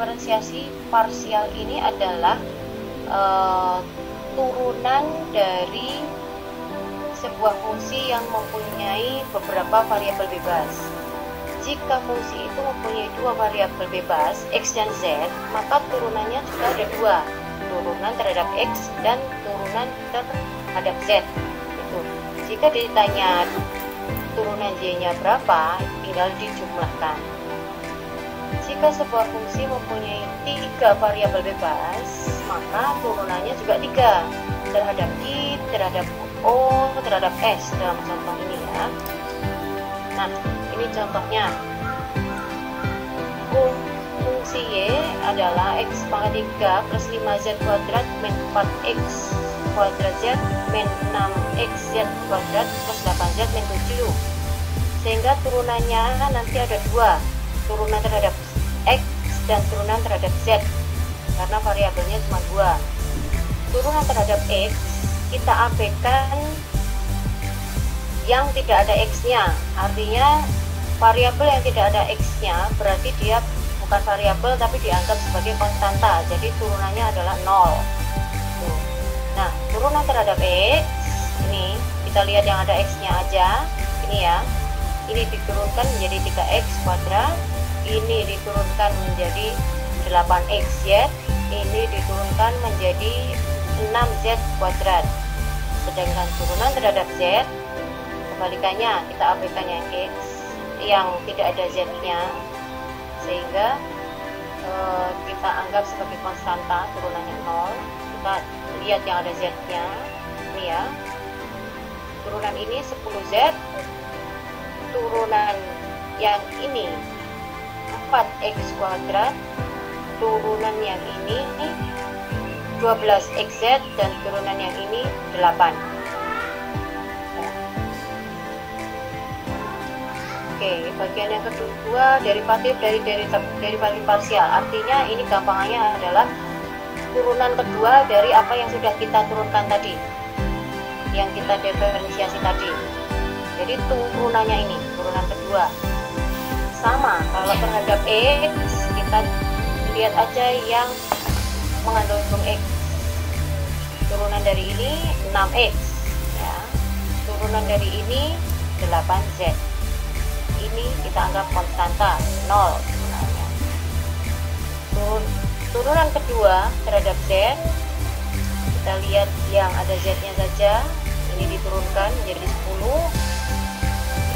diferensiasi parsial ini adalah turunan dari sebuah fungsi yang mempunyai beberapa variabel bebas. Jika fungsi itu mempunyai dua variabel bebas, X dan Z, maka turunannya juga ada dua, turunan terhadap X dan turunan terhadap Z. Itu. Jika ditanya turunan Y-nya berapa, tinggal dijumlahkan. Jika sebuah fungsi mempunyai tiga variabel bebas, maka turunannya juga tiga, terhadap I, terhadap O, terhadap S dalam contoh ini ya. Nah, ini contohnya. Fungsi Y adalah X pangkat 3 plus 5Z kuadrat min 4X kuadrat Z min 6XZ kuadrat plus 8Z min 7. Sehingga turunannya nanti ada dua, turunan terhadap X dan turunan terhadap Z, karena variabelnya cuma dua. Turunan terhadap X kita abaikan yang tidak ada X-nya, artinya variabel yang tidak ada X-nya berarti dia bukan variabel tapi dianggap sebagai konstanta, jadi turunannya adalah 0. Tuh. Nah, turunan terhadap X ini kita lihat yang ada X-nya aja, ini ya, ini diturunkan menjadi 3X kuadrat, ini diturunkan menjadi 8XZ, ini diturunkan menjadi 6Z kuadrat. Sedangkan turunan terhadap Z, kebalikannya, kita abaikan yang X yang tidak ada Z-nya, sehingga kita anggap sebagai konstanta, turunannya 0. Kita lihat yang ada Z-nya, ini ya, turunan ini 10Z, turunan yang ini 4X kuadrat, turunan yang ini 12XZ, dan turunan yang ini 8. Oke, bagian yang kedua derivatif dari derivatif parsial. Artinya ini gampangannya adalah turunan kedua dari apa yang sudah kita turunkan tadi, yang kita diferensiasi tadi. Jadi turunannya ini, turunan kedua. Sama, kalau terhadap X, kita lihat aja yang mengandung X. Turunan dari ini 6X ya. Turunan dari ini 8Z. Ini kita anggap konstanta, 0 turunannya. Turunan kedua terhadap Z, kita lihat yang ada Z-nya saja, ini diturunkan menjadi 10,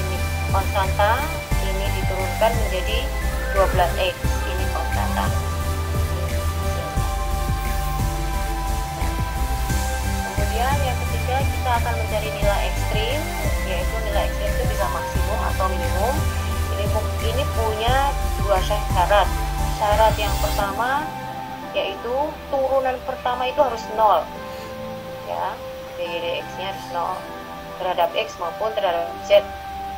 ini konstanta, ini diturunkan menjadi 12X, ini konstanta. Kemudian yang ketiga, kita akan mencari nilai ekstrim, yaitu nilai ekstrim itu bisa maksimum atau minimum. Ini punya dua syarat. Syarat yang pertama yaitu turunan pertama itu harus 0 ya, jadi X-nya harus 0 terhadap X maupun terhadap Z.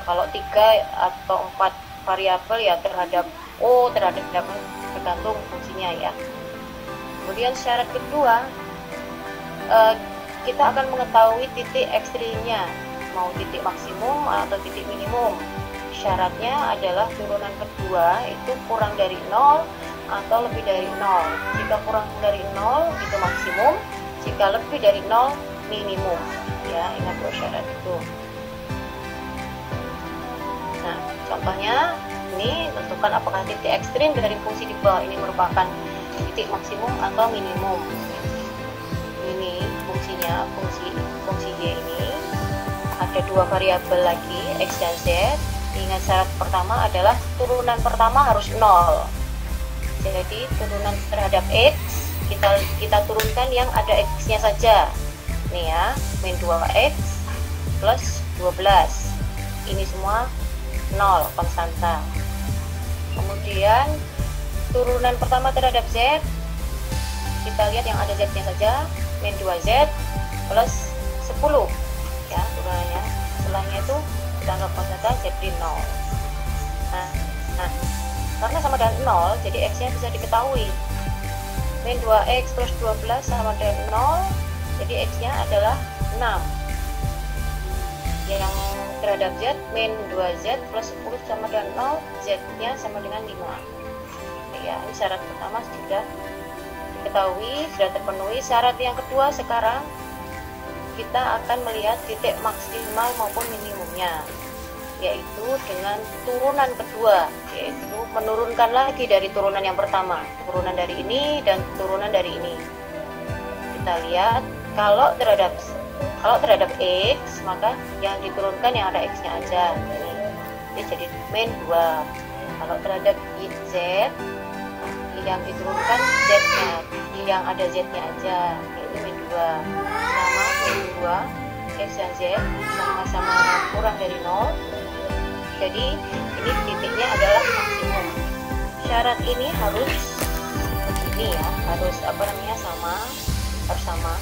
Kalau 3 atau 4 variabel ya terhadap O, terhadap tergantung fungsinya ya. Kemudian syarat kedua, kita akan mengetahui titik ekstrimnya, mau titik maksimum atau titik minimum. Syaratnya adalah turunan kedua itu kurang dari 0 atau lebih dari 0. Jika kurang dari 0 itu maksimum, jika lebih dari 0 minimum ya, ingat dua syarat itu. Nah, contohnya ini tentukan apakah titik ekstrim dari fungsi di bawah ini merupakan titik maksimum atau minimum. Ini fungsinya, fungsi Y ini ada dua variabel lagi, X dan Z. Ingat syarat pertama adalah turunan pertama harus 0. Jadi turunan terhadap X kita turunkan yang ada X-nya saja. Nih ya, min 2X plus 12. Ini semua 0, konstanta. Kemudian turunan pertama terhadap Z, kita lihat yang ada Z-nya saja, min 2Z plus 10 ya turunannya. Setelahnya itu kita anggap konstanta jadi 0. Nah, karena sama dengan 0, jadi X-nya bisa diketahui. Min 2X plus 12 sama dengan 0, jadi X-nya adalah 6. Yang terhadap Z, min 2Z plus 10 sama dengan 0, Z-nya sama dengan 5. Oke, ya. ya. Ini syarat pertama sudah diketahui, sudah terpenuhi. Syarat yang kedua sekarang kita akan melihat titik maksimal maupun minimumnya, yaitu dengan turunan kedua, yaitu menurunkan lagi dari turunan yang pertama, turunan dari ini dan turunan dari ini. Kita lihat kalau terhadap X, maka yang diturunkan yang ada X-nya aja, ini jadi min 2. Kalau terhadap Z, yang diturunkan Z-nya, yang ada Z-nya aja, yaitu min 2. Sama min 2, X dan Z sama-sama kurang dari 0. Jadi ini titiknya adalah maksimum. Syarat ini harus harus sama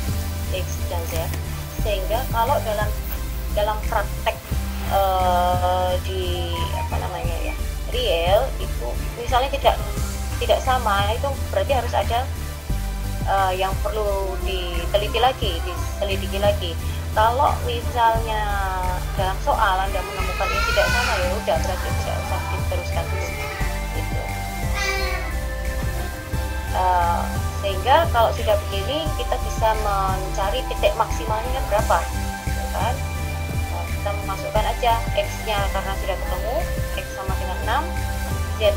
X dan Z, sehingga kalau dalam praktek di real itu misalnya tidak sama, itu berarti harus ada yang perlu diselidiki lagi. Kalau misalnya dalam soal Anda menemukan yang tidak sama, ya udah berarti tidak usah diteruskan dulu gitu. Sehingga kalau sudah begini kita bisa mencari titik maksimalnya berapa, kan? Kita memasukkan aja X-nya karena sudah ketemu, X sama dengan 6, Z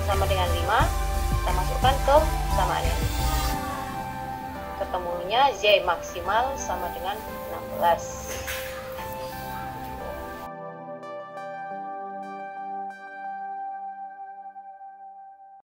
sama dengan 5, kita masukkan ke samaannya. Ketemunya Z maksimal sama dengan 16.